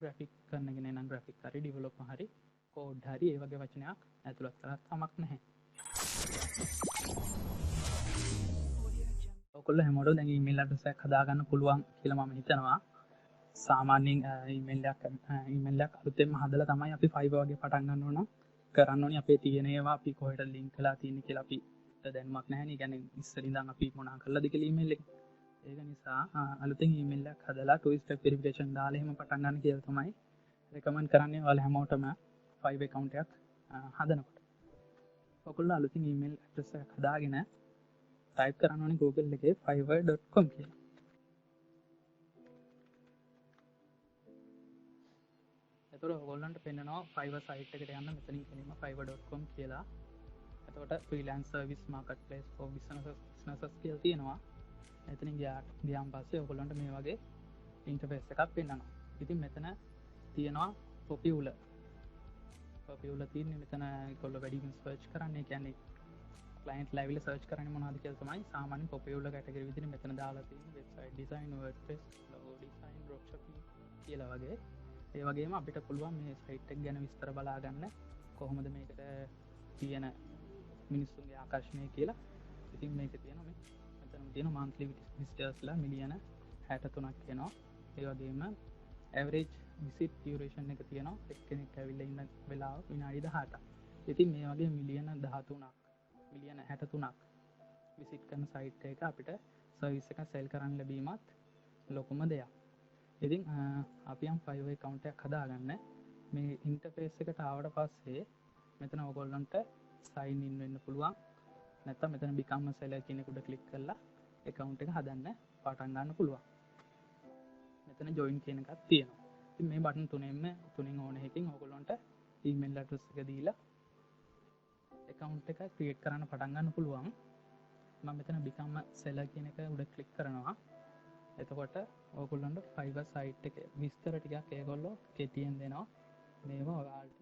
Graphic කරන කෙනෙක් නම් ග්‍රැෆික් හරි ඩෙවලොපර් හරි කෝඩ් හරි ඒ වගේ වචනයක් ඇතුළත් කරලා කමක් නැහැ. ඔයගොල්ලෝ හැමෝටම දැන් ඊමේල් ඇඩ්‍රස් එකක් හදාගන්න පුළුවන් කියලා මම හිතනවා. සාමාන්‍යයෙන් ඊමේල් එකක් අලුතෙන්ම හදලා තමයි අපි Fiverr වගේ පටන් ගන්න ඕන කරන්න ඕනේ. අපේ තියෙන ඒවා අපි කොහෙට ලින්ක් කරලා තියෙන්නේ කියලා අපිට දැනුමක් නැහැ නේ. කියන්නේ ඉස්සර ඉඳන් අපි මොනා කරලාද කියලා ඊමේල් එක. ඒක නිසා අලුතෙන් ඊමේල් එකක් හදලා 2 step verification දාලා එහෙම පටන් ගන්න කියලා තමයි රෙකමන්ඩ් කරන්නේ ඔයාලා හැමෝටම Fiverr account එකක් හදනකොට. ඔයගොල්ලෝ අලුතින් ඊමේල් ඇඩ්‍රස් එකක් හදාගෙන ටයිප් කරන්න ඕනේ Google එකේ fiverr.com කියලා. එතකොට ඔයගොල්ලන්ට පෙන්නනවා Fiverr site එකට යන්න මෙතනින් කෙලින්ම fiverr.com කියලා. එතකොට freelance service marketplace for businesses කියලා තියෙනවා. එතනින් ගියාන් පස්සේ ඔයගොල්ලන්ට මේ වගේ ඉන්ටර්ෆේස් එකක් පෙන්නනවා. ඉතින් මෙතන තියෙනවා popular තියෙන්නේ මෙතන ඔයගොල්ලෝ වැඩිම සර්ච් කරන්නේ කියන්නේ client live එක සර්ච් කරන්නේ මොනවද කියලා තමයි සාමාන්‍ය popular category විදිහට මෙතන දාලා තියෙන්නේ website design wordpress logo design dropshipping කියලා වගේ. ඒ වගේම අපිට පුළුවන් මේ site එක ගැන විස්තර බලා ගන්න කොහොමද මේකට තියෙන මිනිස්සුන්ගේ ආකර්ෂණය කියලා. ඉතින් මේක තියෙනවා මෙතන තියෙන monthly visitorsලා මිලියන 63ක් වෙනවා. ඒ වගේම average visit duration එක තියෙනවා එක්කෙනෙක් ඇවිල්ලා ඉන්න වෙලාව විනාඩි 18ක්. ඉතින් මේ වගේ මිලියන 13ක් මිලියන 63ක් විසිට් කරන සයිට් එක අපිට සර්විස් එකක් සෙල් කරන්න ලැබීමත් ලොකුම දෙයක්. ඉතින් අපි යම් Fiverr account එකක් හදාගන්න මේ ඉන්ටර්ෆේස් එකට ආවට පස්සේ මෙතන ඔයගොල්ලන්ට sign in වෙන්න පුළුවන්. නැත්නම් මෙතන become a seller කියන එක උඩ ක්ලික් කරලා account එක හදන්න පටන් ගන්න පුළුවන්. මෙතන join කියන එකක් තියෙනවා. ඉතින් මේ බටන් තුනෙන් ඕන එකකින් ඔයගොල්ලන්ට email address එක දීලා account එක create කරන්න පටන් ගන්න පුළුවන්. මම මෙතන become a seller කියන එක උඩ ක්ලික් කරනවා. එතකොට ඔයගොල්ලන්ට Fiverr site එකේ විස්තර ටිකක් ඒගොල්ලෝ කෙටියෙන් දෙනවා. මේවා ඔයාලට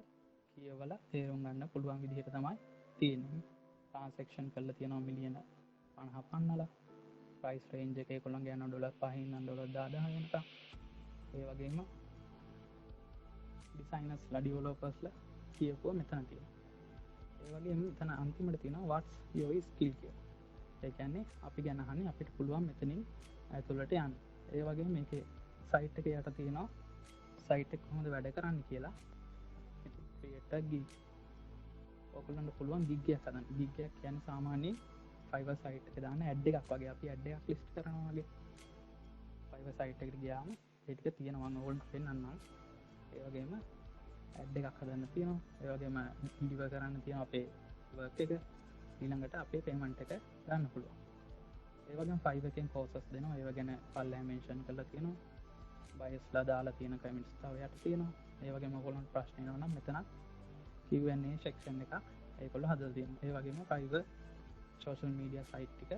කියවලා තේරුම් ගන්න පුළුවන් විදිහට තමයි තියෙන්නේ. transaction කරලා තියෙනවා මිලියන 50 පන්නලා. price range එක ඒගොල්ලන්ගේ යන $5 ඉඳන් $10,000 වෙනකම්. ඒ වගේම designersලා developersලා කියපුවා මෙතන තියෙනවා. ඒ වගේම මෙතන අන්තිමට තියෙනවා what's your skill කියලා. ඒ කියන්නේ අපි ගැන අහන්නේ අපිට පුළුවන් මෙතනින් ඇතුළට යන්න. ඒ වගේම මේකේ site එක යට තියෙනවා site එක කොහොමද වැඩ කරන්නේ කියලා. create a gig. ඔයගොල්ලන්ට පුළුවන් gig එකක් හදන්න. gig එක කියන්නේ සාමාන්‍යයෙන් Fiverr site එකේ දාන ad එකක් වගේ. අපි ad එකක් list කරනවා වගේ. Fiverr site එකට ගියාම ඒ ටික තියෙනවා මම ඕගොල්ලන්ට පෙන්නන්නම්. ඒ වගේම ad එකක් හදන්න තියෙනවා. ඒ වගේම deliver කරන්න තියෙනවා අපේ work එක. ඊළඟට අපේ payment එක ගන්න පුළුවන්. ඒ වගේම Fiverr එකෙන් courses දෙනවා. ඒව ගැන පල්ලෙහා mention කරලා තියෙනවා. biasලා දාලා තියෙන comments තව යට තියෙනවා. ඒ වගේම ඔයගොල්ලන්ට ප්‍රශ්න එනවා නම් මෙතන Q&A section එකක් ඒගොල්ලෝ හදලා තියෙනවා. ඒ වගේම Fiverr social media site ටික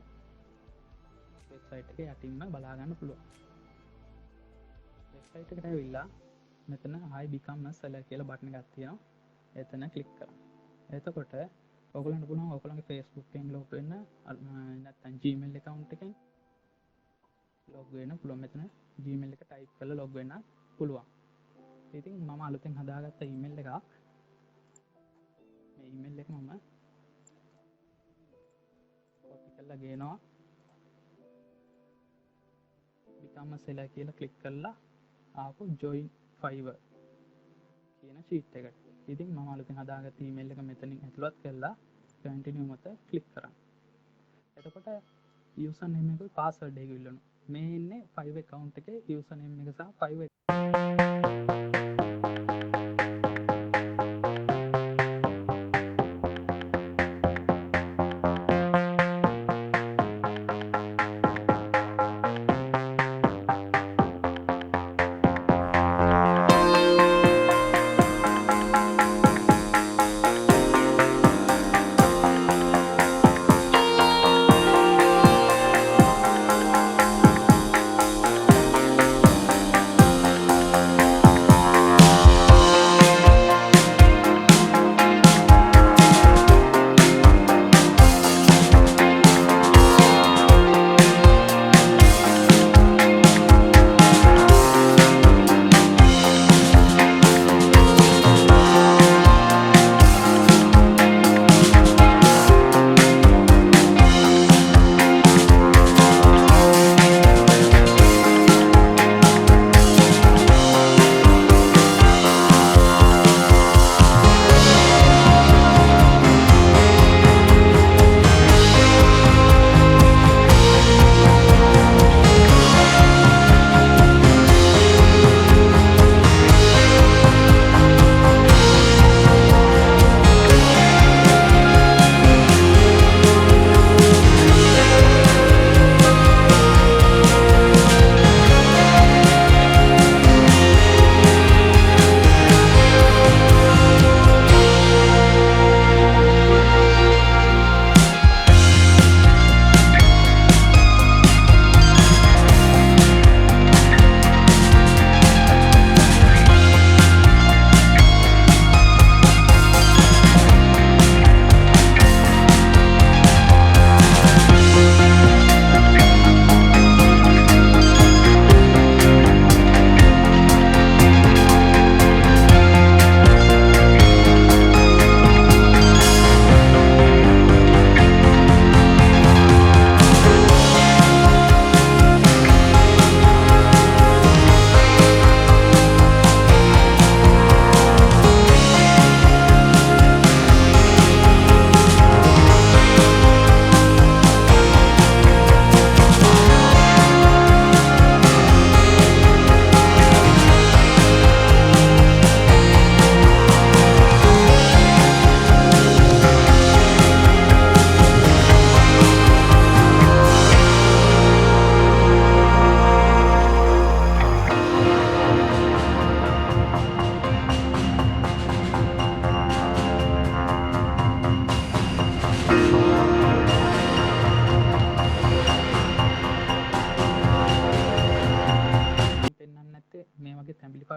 website එකේ යටින්ම බලා ගන්න පුළුවන්. website එකට ඇවිල්ලා මෙතන I become a seller කියලා බටන් එකක් තියෙනවා. එතන click කරන්න. එතකොට ඔයගොල්ලන්ට පුළුවන් ඔයගොල්ලන්ගේ Facebook එකෙන් log වෙන්න නැත්නම් Gmail account එකෙන් log වෙන්න පුළුවන්. මෙතන Gmail එක type කරලා log වෙන්න පුළුවන්. ඉතින් මම අලුතෙන් හදාගත්ත email එකක්. මේ email එක මම copy කරලා ගේනවා. become a seller කියලා click කරලා ආපහු join Fiverr කියන sheet එකට. ඉතින් මම අලුතෙන් හදාගත්ත email එක මෙතනින් ඇතුළත් කරලා continue මත click කරන්න. එතකොට username එකයි password එක ඉල්ලනවා. මේ ඉන්නේ Fiverr account එකේ username එක සහ Fiverr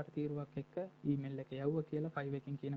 පාට තීරුවක් එක්ක ඊමේල් එක යවුවා කියලා Fiverr එකෙන් කියන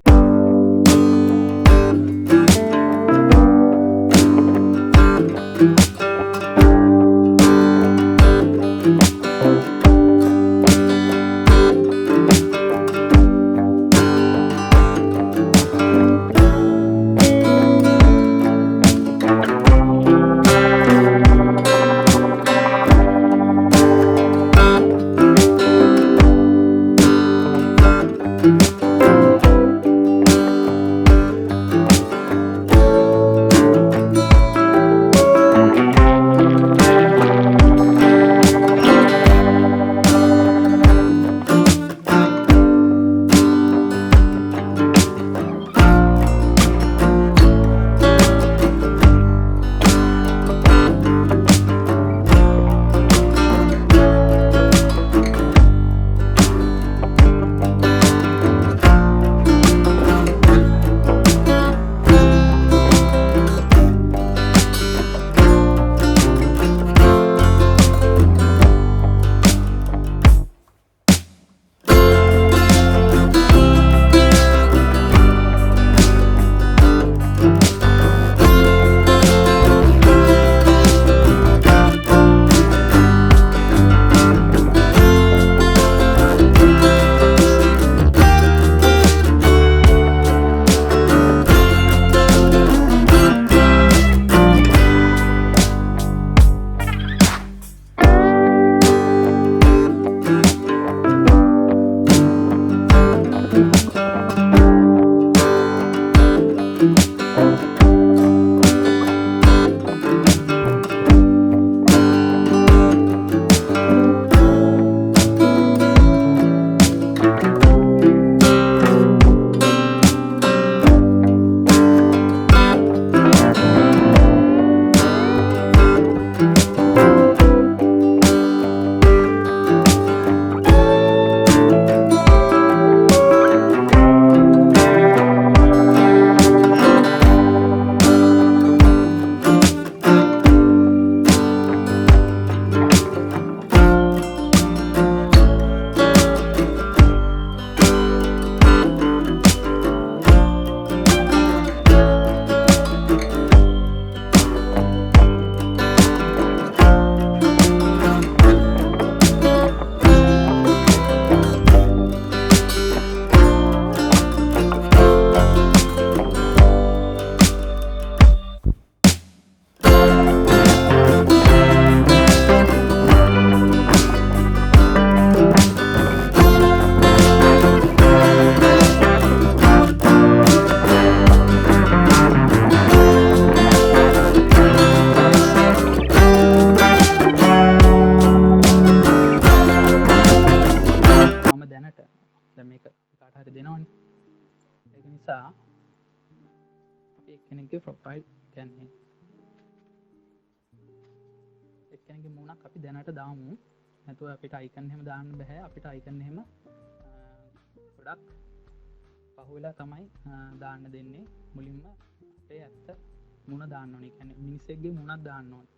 නිසා එක්කෙනෙක්ගේ ප්‍රොෆයිල් කියන්නේ එක්කෙනෙක්ගේ මුණක් අපි දැනට දාමු. නැතුව අපිට අයිකන් එහෙම දාන්න බෑ. අපිට අයිකන් එහෙම ගොඩක් පහුවෙලා තමයි දාන්න දෙන්නේ. මුලින්ම අපේ ඇත්ත මුණ දාන්න ඕනේ. කියන්නේ මිනිස්සෙක්ගේ මුණක් දාන්න ඕනේ.